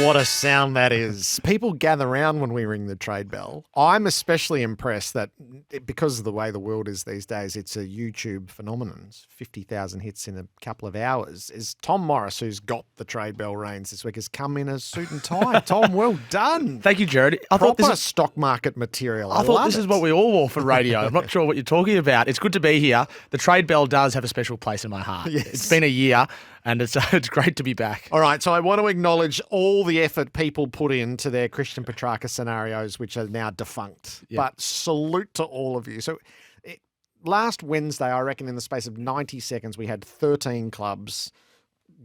What a sound that is. People gather round when we ring the trade bell. I'm especially impressed that because of the way the world is these days, it's a YouTube phenomenon. It's 50,000 hits in a couple of hours. Is Tom Morris, who's got the trade bell reins this week, has come in a suit and tie. Tom, well done. Thank you, Jared. I thought Proper this is stock market material. I thought this is what we all wore for radio. I'm not sure what you're talking about. It's good to be here. The trade bell does have a special place in my heart. Yes. It's been a year, and it's great to be back. All right, so I want to acknowledge all the effort people put into their Christian Petrarca scenarios, which are now defunct. Yeah. But salute to all of you. So last Wednesday, I reckon in the space of 90 seconds, we had 13 clubs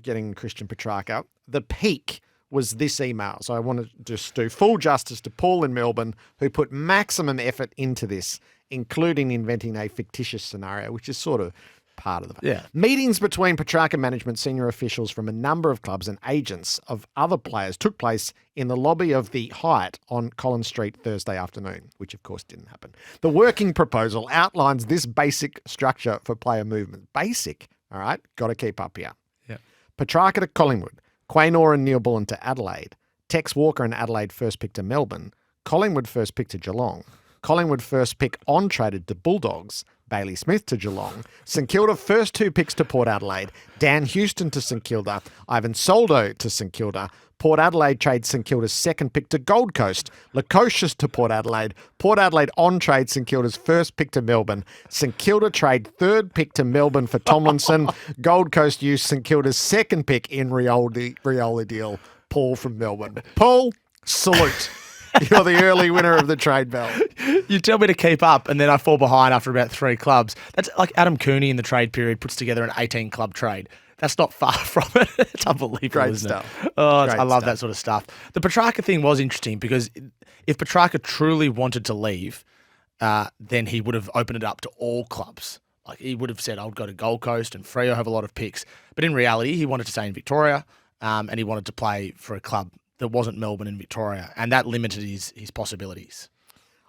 getting Christian Petrarca. The peak was this email. So I want to just do full justice to Paul in Melbourne, who put maximum effort into this, including inventing a fictitious scenario, which is sort of part of the Meetings between Petrarca management, senior officials from a number of clubs and agents of other players took place in the lobby of the Hyatt on Collins Street Thursday afternoon, which of course didn't happen. The working proposal outlines this basic structure for player movement. Basic, all right? Got to keep up here. Yeah. Petrarca to Collingwood, Quaynor and Neil Bullen to Adelaide, Tex Walker and Adelaide first pick to Melbourne, Collingwood first pick to Geelong, Collingwood first pick on traded to Bulldogs, Bailey Smith to Geelong, St Kilda first two picks to Port Adelaide, Dan Houston to St Kilda, Ivan Soldo to St Kilda, Port Adelaide trade St Kilda's second pick to Gold Coast, Lukosius to Port Adelaide on trade St Kilda's first pick to Melbourne, St Kilda trade third pick to Melbourne for Tomlinson, Gold Coast use St Kilda's second pick in Riola deal, Paul from Melbourne. Paul, salute. You're the early winner of the trade bell. You tell me to keep up, and then I fall behind after about 3 clubs. That's like Adam Cooney in the trade period puts together an 18-club trade. That's not far from it. It's unbelievable, Great isn't stuff. it? Oh, Great I love stuff. that sort of stuff. The Petrarca thing was interesting because if Petrarca truly wanted to leave, then he would have opened it up to all clubs. Like he would have said, I would go to Gold Coast and Freo have a lot of picks. But in reality, he wanted to stay in Victoria, and he wanted to play for a club that wasn't Melbourne and Victoria, and that limited his possibilities.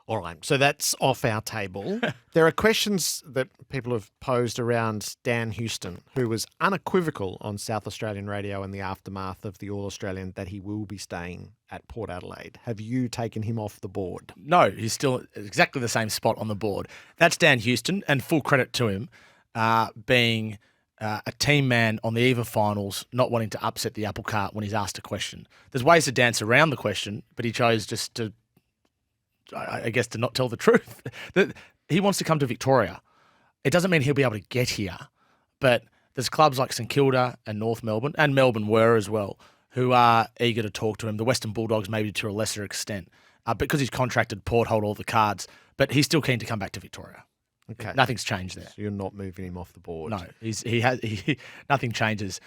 All right, so that's off our table. There are questions that people have posed around Dan Houston, who was unequivocal on South Australian radio in the aftermath of the All-Australian that he will be staying at Port Adelaide. Have you taken him off the board? No, he's still exactly the same spot on the board. That's Dan Houston, and full credit to him being a team man on the eve of finals, not wanting to upset the apple cart when he's asked a question. There's ways to dance around the question, but he chose just to, I guess, to not tell the truth. That he wants to come to Victoria. It doesn't mean he'll be able to get here, but there's clubs like St Kilda and North Melbourne, and Melbourne were as well, who are eager to talk to him. The Western Bulldogs maybe to a lesser extent, because he's contracted, Port hold all the cards, but he's still keen to come back to Victoria. Okay. Nothing's changed there. So you're not moving him off the board? No, nothing changes.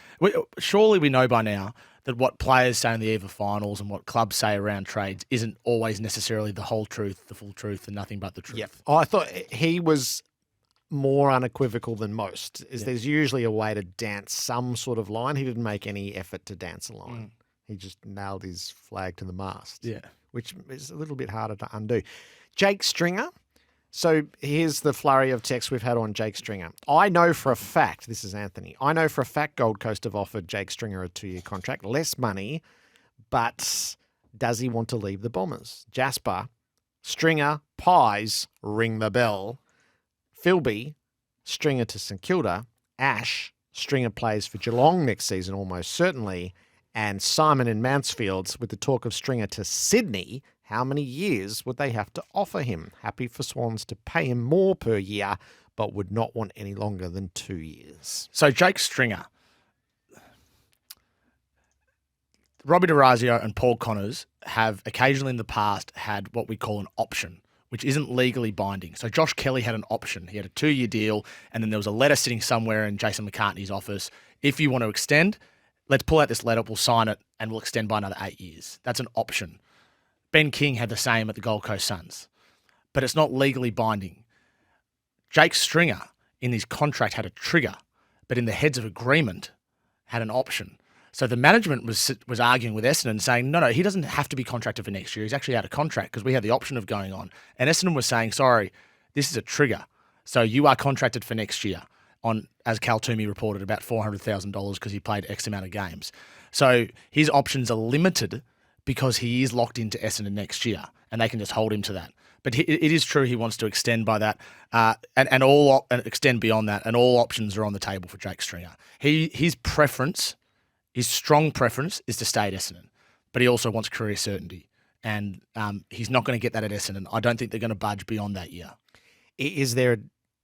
Surely we know by now that what players say on the eve of finals and what clubs say around trades isn't always necessarily the whole truth, the full truth, and nothing but the truth. Yep. Oh, I thought he was more unequivocal than most. There's usually a way to dance some sort of line. He didn't make any effort to dance a line. He just nailed his flag to the mast. Yeah. Which is a little bit harder to undo. Jake Stringer. So here's the flurry of texts we've had on Jake Stringer. I know for a fact, this is Anthony, I know for a fact Gold Coast have offered Jake Stringer a 2-year contract, less money, but does he want to leave the Bombers? Jasper, Stringer, Pies, ring the bell. Philby, Stringer to St Kilda. Ash, Stringer plays for Geelong next season almost certainly. And Simon in Mansfield with the talk of Stringer to Sydney. How many years would they have to offer him? Happy for Swans to pay him more per year, but would not want any longer than 2 years. So Jake Stringer, Robbie DeRazio and Paul Connors have occasionally in the past had what we call an option, which isn't legally binding. So Josh Kelly had an option. He had a 2-year deal, and then there was a letter sitting somewhere in Jason McCartney's office. If you want to extend, let's pull out this letter, we'll sign it, and we'll extend by another 8 years. That's an option. Ben King had the same at the Gold Coast Suns, but it's not legally binding. Jake Stringer in his contract had a trigger, but in the heads of agreement had an option. So the management was arguing with Essendon saying, no, he doesn't have to be contracted for next year. He's actually out of contract because we had the option of going on. And Essendon was saying, sorry, this is a trigger. So you are contracted for next year. on, as Cal Toomey reported, about $400,000 because he played X amount of games. So his options are limited because he is locked into Essendon next year, and they can just hold him to that. But it is true he wants to extend by that, and extend beyond that, and all options are on the table for Jake Stringer. His strong preference is to stay at Essendon, but he also wants career certainty, and he's not going to get that at Essendon. I don't think they're going to budge beyond that year. Is there a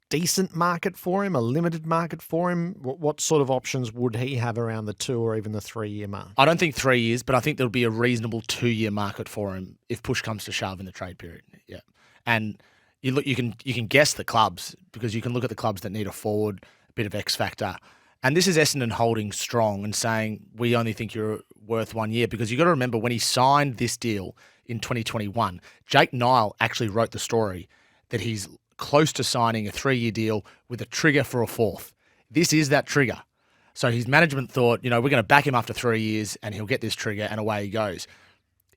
decent market for him, a limited market for him? What sort of options would he have around the 2 or even the 3-year mark? I don't think 3 years, but I think there'll be a reasonable 2-year market for him if push comes to shove in the trade period. Yeah, and you can guess the clubs because you can look at the clubs that need a forward, a bit of X factor, and this is Essendon holding strong and saying we only think you're worth 1 year because you got to remember when he signed this deal in 2021, Jake Nile actually wrote the story that he's close to signing a 3-year deal with a trigger for a 4th. This is that trigger. So his management thought, we're going to back him after 3 years and he'll get this trigger and away he goes.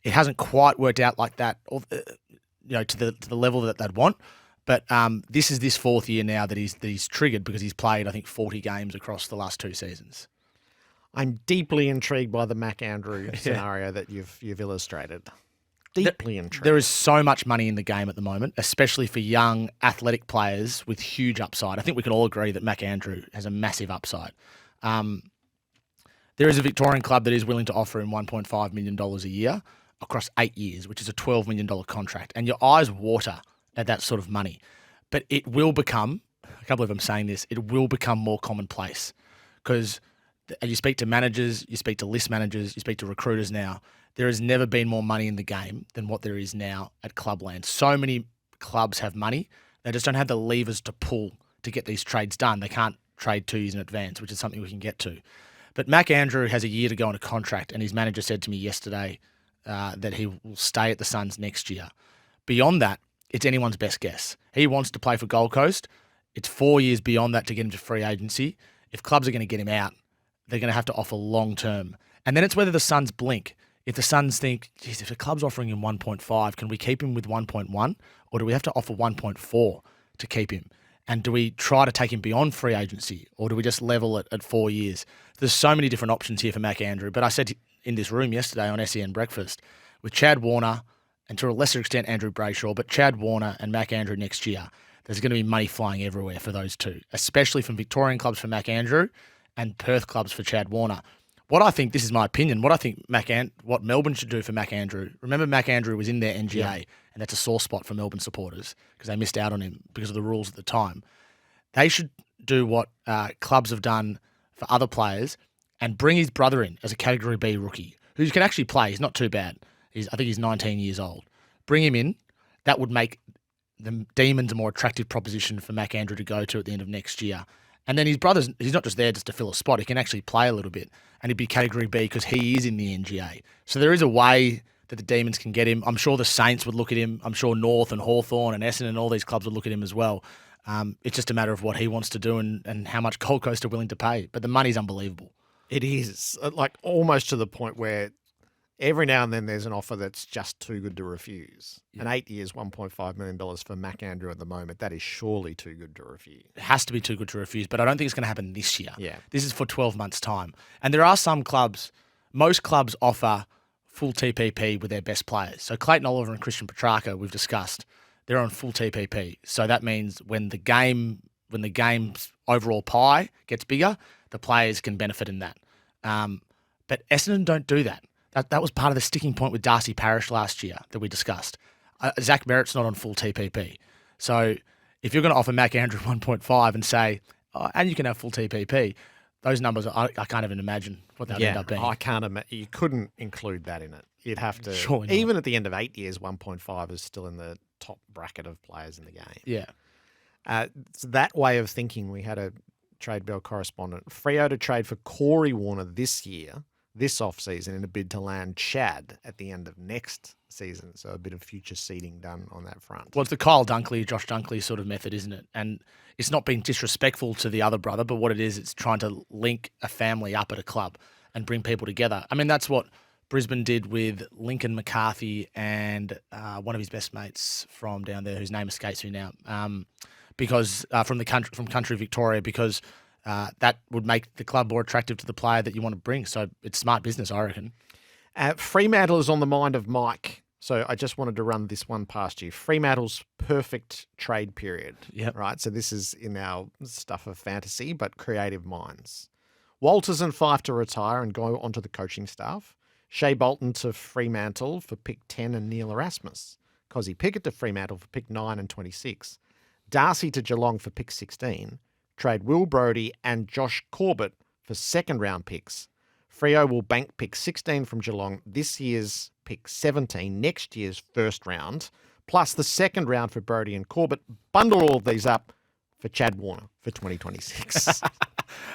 It hasn't quite worked out like that, to the level that they'd want. But this is this 4th year now that he's triggered because he's played, I think, 40 games across the last 2 seasons. I'm deeply intrigued by the Mac Andrew scenario that you've illustrated. Deeply intrigued. There is so much money in the game at the moment, especially for young athletic players with huge upside. I think we can all agree that Mac Andrew has a massive upside. There is a Victorian club that is willing to offer him $1.5 million a year across 8 years, which is a $12 million contract. And your eyes water at that sort of money. But it will become, I can't believe I'm saying this, it will become more commonplace because you speak to managers, you speak to list managers, you speak to recruiters now. There has never been more money in the game than what there is now at Clubland. So many clubs have money. They just don't have the levers to pull to get these trades done. They can't trade 2 years in advance, which is something we can get to. But Mac Andrew has a year to go on a contract, and his manager said to me yesterday that he will stay at the Suns next year. Beyond that, it's anyone's best guess. He wants to play for Gold Coast. It's 4 years beyond that to get him to free agency. If clubs are going to get him out, they're going to have to offer long term. And then it's whether the Suns blink. If the Suns think, geez, if the club's offering him 1.5, can we keep him with 1.1? Or do we have to offer 1.4 to keep him? And do we try to take him beyond free agency? Or do we just level it at 4 years? There's so many different options here for Mac Andrew. But I said in this room yesterday on SEN Breakfast, with Chad Warner, and to a lesser extent Andrew Brayshaw, but Chad Warner and Mac Andrew next year, there's going to be money flying everywhere for those two, especially from Victorian clubs for Mac Andrew and Perth clubs for Chad Warner. What I think, this is my opinion, what I think what Melbourne should do for Mac Andrew, remember Mac Andrew was in their NGA, and that's a sore spot for Melbourne supporters because they missed out on him because of the rules at the time. They should do what clubs have done for other players and bring his brother in as a Category B rookie who can actually play. He's not too bad. I think he's 19 years old. Bring him in. That would make the Demons a more attractive proposition for Mac Andrew to go to at the end of next year. And then his brother's, he's not just there just to fill a spot. He can actually play a little bit. And he'd be Category B because he is in the NGA. So there is a way that the Demons can get him. I'm sure the Saints would look at him. I'm sure North and Hawthorn and Essendon and all these clubs would look at him as well. It's just a matter of what he wants to do and how much Gold Coast are willing to pay. But the money's unbelievable. It is, like almost to the point where every now and then there's an offer that's just too good to refuse. Yeah. And 8 years, $1.5 million for Mac Andrew at the moment, that is surely too good to refuse. It has to be too good to refuse, but I don't think it's going to happen this year. Yeah. This is for 12 months' time. And there are some clubs, most clubs offer full TPP with their best players. So Clayton Oliver and Christian Petrarca, we've discussed, they're on full TPP. So that means when the game's overall pie gets bigger, the players can benefit in that. But Essendon don't do that. That was part of the sticking point with Darcy Parish last year that we discussed. Zach Merritt's not on full TPP. So if you're going to offer Mac Andrew 1.5 and say, and you can have full TPP, those numbers, I can't even imagine what that would end up being. I can't imagine. You couldn't include that in it. You'd have to. Surely not. Even at the end of 8 years, 1.5 is still in the top bracket of players in the game. Yeah. So that way of thinking, we had a Trade Bell correspondent. Freo to trade for Corey Warner this year, this off-season, in a bid to land Chad at the end of next season. So a bit of future seeding done on that front. Well, it's the Kyle Dunkley, Josh Dunkley sort of method, isn't it? And it's not being disrespectful to the other brother, but what it is, it's trying to link a family up at a club and bring people together. I mean, that's what Brisbane did with Lincoln McCarthy and one of his best mates from down there, whose name escapes me now. because from country Victoria, because that would make the club more attractive to the player that you want to bring. So it's smart business, I reckon. Fremantle is on the mind of Mike. So I just wanted to run this one past you. Fremantle's perfect trade period. Yep. Right. So this is in our stuff of fantasy, but creative minds. Walters and Fife to retire and go onto the coaching staff. Shea Bolton to Fremantle for pick 10 and Neil Erasmus. Cozzy Pickett to Fremantle for pick 9 and 26. Darcy to Geelong for pick 16. Trade Will Brodie and Josh Corbett for second round picks. Freo will bank pick 16 from Geelong, this year's pick 17, next year's first round, plus the second round for Brodie and Corbett. Bundle all of these up for Chad Warner for 2026.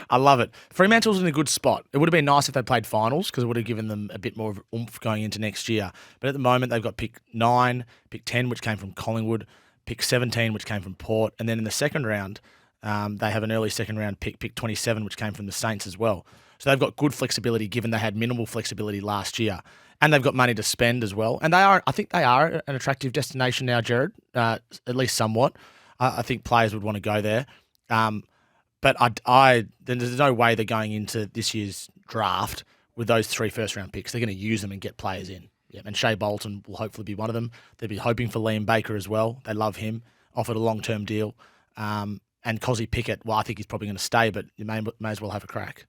I love it. Fremantle's in a good spot. It would have been nice if they played finals because it would have given them a bit more of oomph going into next year. But at the moment, they've got pick 9, pick 10, which came from Collingwood, pick 17, which came from Port. And then in the second round, they have an early second round pick 27, which came from the Saints as well. So they've got good flexibility given they had minimal flexibility last year. And they've got money to spend as well. And I think they are an attractive destination now, Jared, at least somewhat. I think players would want to go there. But there's no way they're going into this year's draft with those 3 first-round picks. They're going to use them and get players in. Yeah, and Shea Bolton will hopefully be one of them. They'll be hoping for Liam Baker as well. They love him. Offered a long-term deal. And Cozzy Pickett, well, I think he's probably going to stay, but you may as well have a crack.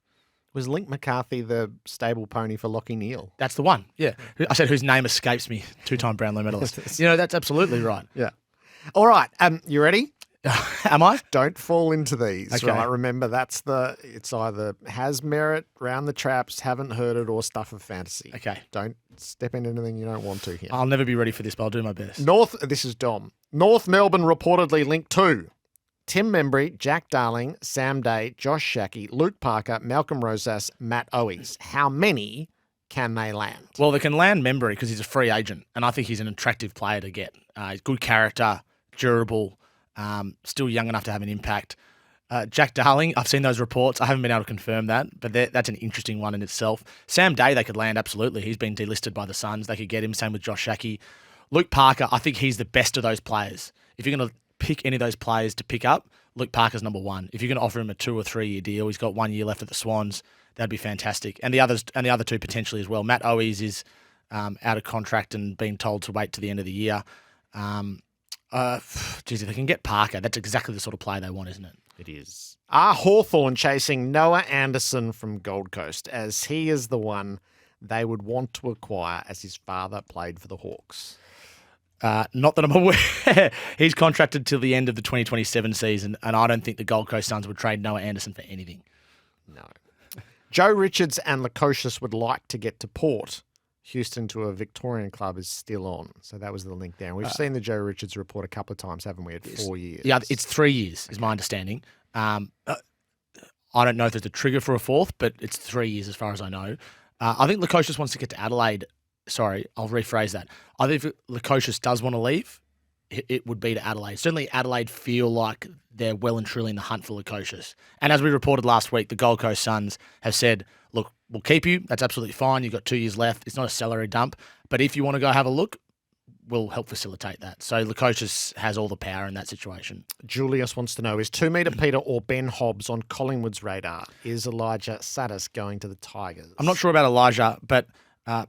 Was Link McCarthy the stable pony for Lachie Neale? That's the one, yeah. I said whose name escapes me, 2-time Brownlow medalist. That's absolutely right. Yeah. All right, you ready? Am I? Don't fall into these, Okay. right? Remember, it's either has merit, round the traps, haven't heard it, or stuff of fantasy. Okay. Don't step in anything you don't want to here. I'll never be ready for this, but I'll do my best. This is Dom. North Melbourne reportedly linked to Tim Membry, Jack Darling, Sam Day, Josh Shackey, Luke Parker, Malcolm Rosas, Matt Owies. How many can they land? Well, they can land Membry because he's a free agent, and I think he's an attractive player to get. He's good character, durable, still young enough to have an impact. Jack Darling, I've seen those reports. I haven't been able to confirm that, but that's an interesting one in itself. Sam Day, they could land, absolutely. He's been delisted by the Suns. They could get him, same with Josh Shackey. Luke Parker, I think he's the best of those players. If you're going to pick any of those players to pick up, Luke Parker's number one. If you're going to offer him a 2 or 3 year deal, he's got 1 year left at the Swans. That'd be fantastic. And the other two potentially as well. Matt Owies is out of contract and being told to wait to the end of the year. If they can get Parker, that's exactly the sort of player they want, isn't it? It is. Are Hawthorn chasing Noah Anderson from Gold Coast, as he is the one they would want to acquire as his father played for the Hawks? Not that I'm aware. He's contracted till the end of the 2027 season, and I don't think the Gold Coast Suns would trade Noah Anderson for anything. No. Joe Richards and Lukosius would like to get to Port. Houston to a Victorian club is still on. So that was the link there. And we've seen the Joe Richards report a couple of times, haven't we, at 4 years? Yeah, it's 3 years, is my understanding. I don't know if there's a trigger for a fourth, but it's 3 years as far as I know. I think Lukosius wants to get to Adelaide. Sorry, I'll rephrase that. I think if Lukosius does want to leave, it would be to Adelaide. Certainly Adelaide feel like they're well and truly in the hunt for Lukosius. And as we reported last week, the Gold Coast Suns have said, look, we'll keep you. That's absolutely fine. You've got 2 years left. It's not a salary dump. But if you want to go have a look, we'll help facilitate that. So Lukosius has all the power in that situation. Julius wants to know, is 2 Metre Peter or Ben Hobbs on Collingwood's radar? Is Elijah Satis going to the Tigers? I'm not sure about Elijah, but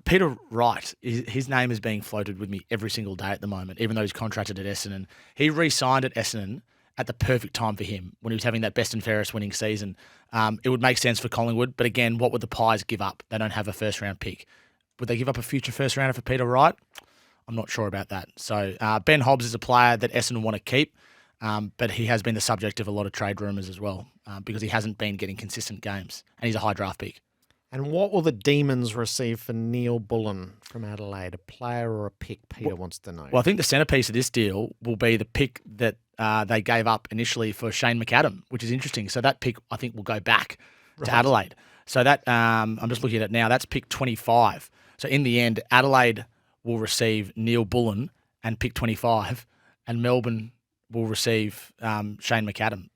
Peter Wright, his name is being floated with me every single day at the moment, even though he's contracted at Essendon. He re-signed at Essendon at the perfect time for him when he was having that best and fairest winning season. It would make sense for Collingwood, but again, what would the Pies give up? They don't have a first-round pick. Would they give up a future first-rounder for Peter Wright? I'm not sure about that. So Ben Hobbs is a player that Essendon want to keep, but he has been the subject of a lot of trade rumours as well because he hasn't been getting consistent games, and he's a high draft pick. And what will the Demons receive for Neil Bullen from Adelaide? A player or a pick, Peter wants to know. Well, I think the centrepiece of this deal will be the pick that they gave up initially for Shane McAdam, which is interesting. So that pick, I think, will go back to Adelaide. So that I'm just looking at it now. That's pick 25. So in the end, Adelaide will receive Neil Bullen and pick 25, and Melbourne will receive Shane McAdam.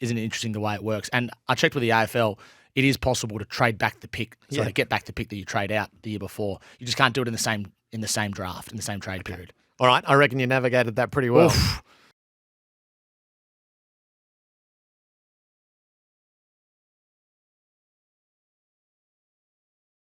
Isn't it interesting the way it works? And I checked with the AFL. It is possible to trade back the pick, to get back the pick that you trade out the year before. You just can't do it in the same draft, in the same trade period. All right, I reckon you navigated that pretty well. Oof.